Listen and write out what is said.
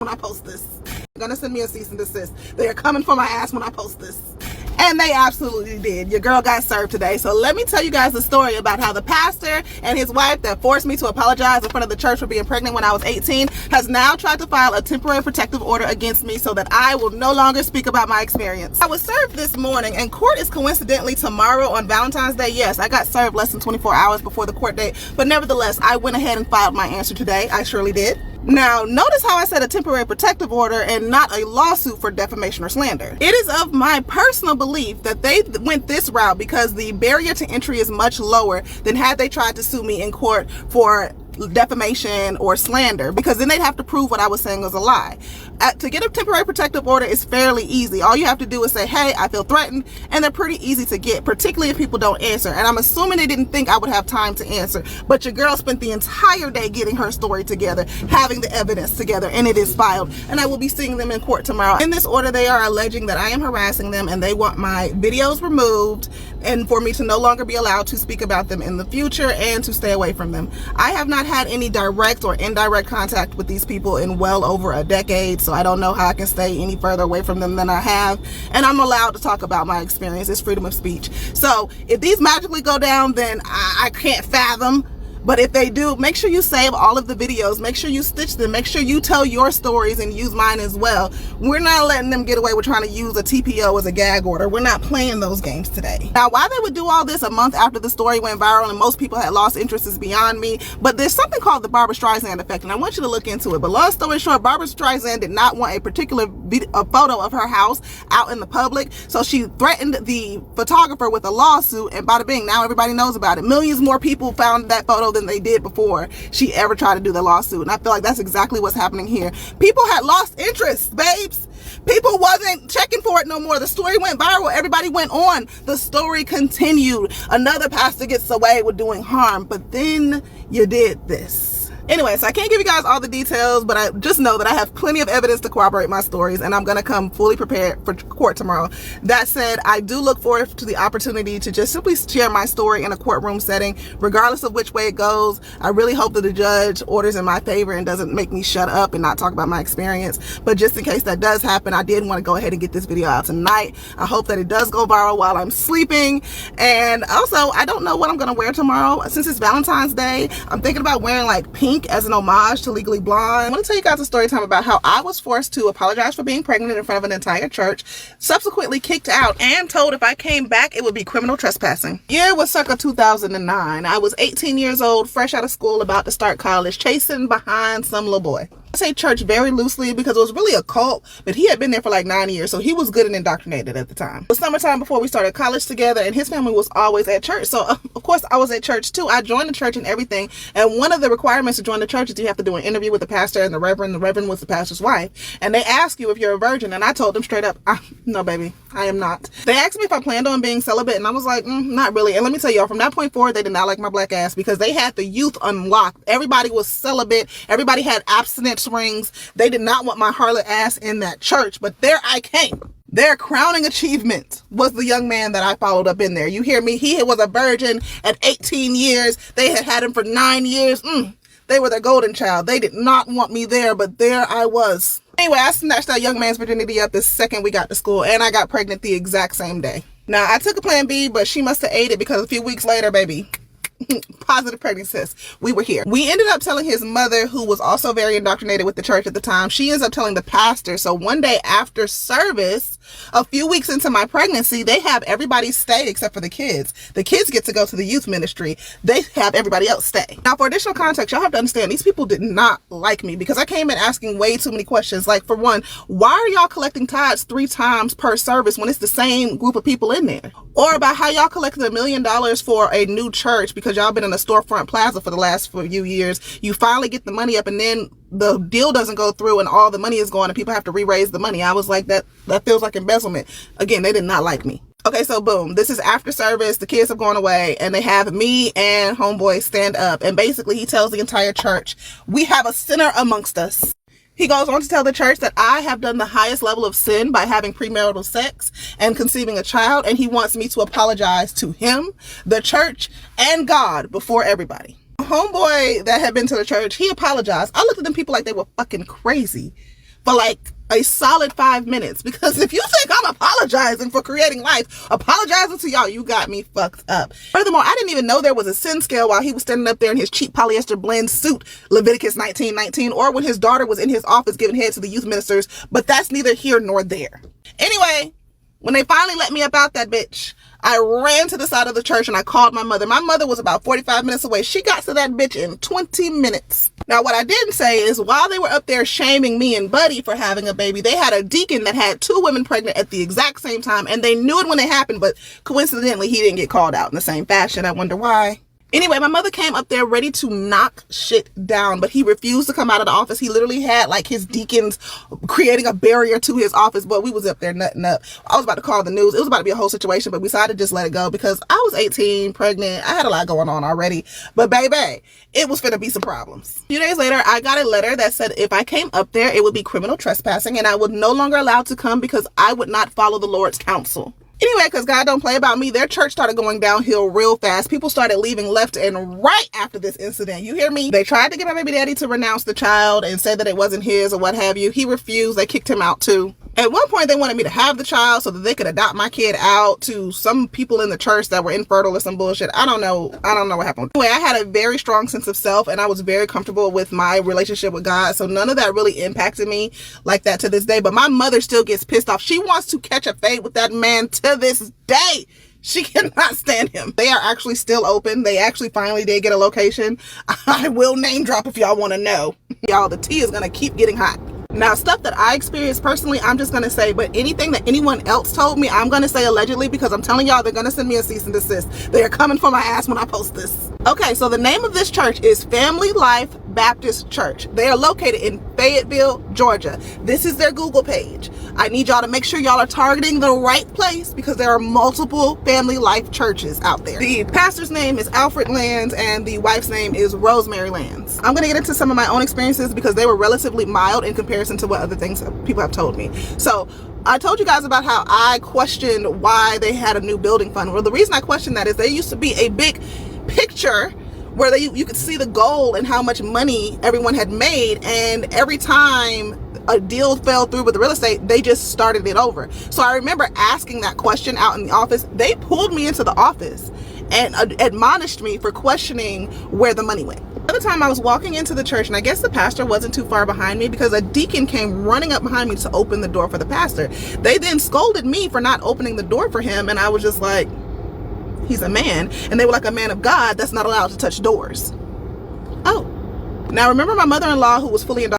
when I post this. They're gonna send me a cease and desist. They are coming for my ass when I post this. And they absolutely did. Your girl got served today. So let me tell you guys the story about how the pastor and his wife that forced me to apologize in front of the church for being pregnant when I was 18 has now tried to file a temporary protective order against me so that I will no longer speak about my experience. I was served this morning, and court is coincidentally tomorrow on Valentine's Day. Yes, I got served less than 24 hours before the court date, but nevertheless, I went ahead and filed my answer today. I surely did. Now, notice how I said a temporary protective order and not a lawsuit for defamation or slander. It is of my personal belief that they went this route because the barrier to entry is much lower than had they tried to sue me in court for defamation or slander, because then they'd have to prove what I was saying was a lie. To get a temporary protective order is fairly easy. All you have to do is say, hey, I feel threatened, and they're pretty easy to get, particularly if people don't answer. And I'm assuming they didn't think I would have time to answer, but your girl spent the entire day getting her story together, having the evidence together, and it is filed, and I will be seeing them in court tomorrow. In this order, they are alleging that I am harassing them, and they want my videos removed, and for me to no longer be allowed to speak about them in the future and to stay away from them. I have not had any direct or indirect contact with these people in well over a decade, so I don't know how I can stay any further away from them than I have, and I'm allowed to talk about my experience. It's freedom of speech. So if these magically go down, then I can't fathom. But if they do, make sure you save all of the videos. Make sure you stitch them. Make sure you tell your stories and use mine as well. We're not letting them get away with trying to use a TPO as a gag order. We're not playing those games today. Now, why they would do all this a month after the story went viral and most people had lost interest is beyond me. But there's something called the Barbara Streisand effect, and I want you to look into it. But long story short, Barbara Streisand did not want a particular photo of her house out in the public. So she threatened the photographer with a lawsuit, and bada bing, now everybody knows about it. Millions more people found that photo than they did before she ever tried to do the lawsuit. And I feel like that's exactly what's happening here. People had lost interest, babes. People wasn't checking for it no more. The story went viral. Everybody went on. The story continued. Another pastor gets away with doing harm, but then you did this. Anyway, so I can't give you guys all the details, but I just know that I have plenty of evidence to corroborate my stories, and I'm going to come fully prepared for court tomorrow. That said, I do look forward to the opportunity to just simply share my story in a courtroom setting, regardless of which way it goes. I really hope that the judge orders in my favor and doesn't make me shut up and not talk about my experience. But just in case that does happen, I did want to go ahead and get this video out tonight. I hope that it does go viral while I'm sleeping. And also, I don't know what I'm going to wear tomorrow. Since it's Valentine's Day, I'm thinking about wearing like pink as an homage to Legally Blonde. I want to tell you guys a story time about how I was forced to apologize for being pregnant in front of an entire church, subsequently kicked out, and told if I came back it would be criminal trespassing. Year was circa 2009. I was 18 years old, fresh out of school, about to start college, chasing behind some little boy. I say church very loosely because it was really a cult, but he had been there for like 9 years, so he was good and indoctrinated at the time. It was summertime before we started college together, and his family was always at church, so of course I was at church too. I joined the church and everything, and one of the requirements to join the church is you have to do an interview with the pastor and the reverend. The reverend was the pastor's wife, and they ask you if you're a virgin, and I told them straight up, no baby, I am not. They asked me if I planned on being celibate, and I was like, not really. And let me tell y'all, from that point forward, they did not like my black ass because they had the youth unlocked. Everybody was celibate. Everybody had abstinence rings. They did not want my harlot ass in that church, but there I came. Their crowning achievement was the young man that I followed up in there. You hear me? He was a virgin at 18 years. They had had him for 9 years. They were their golden child. They did not want me there, but there I was. Anyway, I snatched that young man's virginity up the second we got to school, and I got pregnant the exact same day. Now, I took a plan B, but she must have ate it because a few weeks later, baby, positive pregnancy test, we were here. We ended up telling his mother, who was also very indoctrinated with the church at the time. She ends up telling the pastor. So one day after service, a few weeks into my pregnancy, they have everybody stay except for the kids. The kids get to go to the youth ministry. They have everybody else stay. Now, for additional context, y'all have to understand, these people did not like me because I came in asking way too many questions. Like, for one, why are y'all collecting tithes 3 times per service when it's the same group of people in there? Or about how y'all collected $1 million for a new church because y'all been in a storefront plaza for the last few years. You finally get the money up, and then the deal doesn't go through and all the money is gone and people have to re-raise the money. I was like, that feels like embezzlement. Again, they did not like me. Okay, so boom, this is after service. The kids have gone away, and they have me and homeboy stand up, and basically he tells the entire church, we have a sinner amongst us. He goes on to tell the church that I have done the highest level of sin by having premarital sex and conceiving a child, and he wants me to apologize to him, the church, and God before everybody. Homeboy that had been to the church, he apologized. I looked at them people like they were fucking crazy. for like a solid 5 minutes, because if you think I'm apologizing for creating life, apologizing to y'all, you got me fucked up. Furthermore, I didn't even know there was a sin scale while he was standing up there in his cheap polyester blend suit, Leviticus 19:19, or when his daughter was in his office giving head to the youth ministers, but that's neither here nor there. Anyway, when they finally let me up out that bitch, I ran to the side of the church and I called my mother. My mother was about 45 minutes away. She got to that bitch in 20 minutes. Now, what I didn't say is while they were up there shaming me and Buddy for having a baby, they had a deacon that had 2 women pregnant at the exact same time, and they knew it when it happened, but coincidentally, he didn't get called out in the same fashion. I wonder why. Anyway, my mother came up there ready to knock shit down, but he refused to come out of the office. He literally had like his deacons creating a barrier to his office, but we was up there nutting up. I was about to call the news. It was about to be a whole situation, but we decided to just let it go because I was 18, pregnant. I had a lot going on already, but baby, it was finna be some problems. A few days later, I got a letter that said if I came up there, it would be criminal trespassing and I was no longer allowed to come because I would not follow the Lord's counsel. Anyway, because God don't play about me, their church started going downhill real fast. People started leaving left and right after this incident. You hear me? They tried to get my baby daddy to renounce the child and say that it wasn't his or what have you. He refused. They kicked him out too. At one point, they wanted me to have the child so that they could adopt my kid out to some people in the church that were infertile or some bullshit. I don't know what happened. Anyway, I had a very strong sense of self and I was very comfortable with my relationship with God. So none of that really impacted me like that to this day. But my mother still gets pissed off. She wants to catch a fade with that man to this day. She cannot stand him. They are actually still open. They actually finally did get a location. I will name drop if y'all want to know. Y'all, the tea is going to keep getting hot. Now, stuff that I experienced personally, I'm just going to say, but anything that anyone else told me, I'm going to say allegedly because I'm telling y'all they're going to send me a cease and desist. They are coming for my ass when I post this. Okay, so the name of this church is Family Life Baptist Church. They are located in Fayetteville, Georgia. This is their Google page. I need y'all to make sure y'all are targeting the right place because there are multiple Family Life churches out there. The pastor's name is Alfred Lands and the wife's name is Rosemary Lands. I'm going to get into some of my own experiences because they were relatively mild in comparison to what other things people have told me. So I told you guys about how I questioned why they had a new building fund. Well, the reason I questioned that is there used to be a big picture where you could see the goal and how much money everyone had made, and every time a deal fell through with the real estate, they just started it over. So I remember asking that question out in the office. They pulled me into the office and admonished me for questioning where the money went. The other time I was walking into the church, and I guess the pastor wasn't too far behind me because a deacon came running up behind me to open the door for the pastor. They then scolded me for not opening the door for him, and I was just like, he's a man. And they were like, a man of God that's not allowed to touch doors. Oh. Now remember my mother-in-law who was fully indoctrinated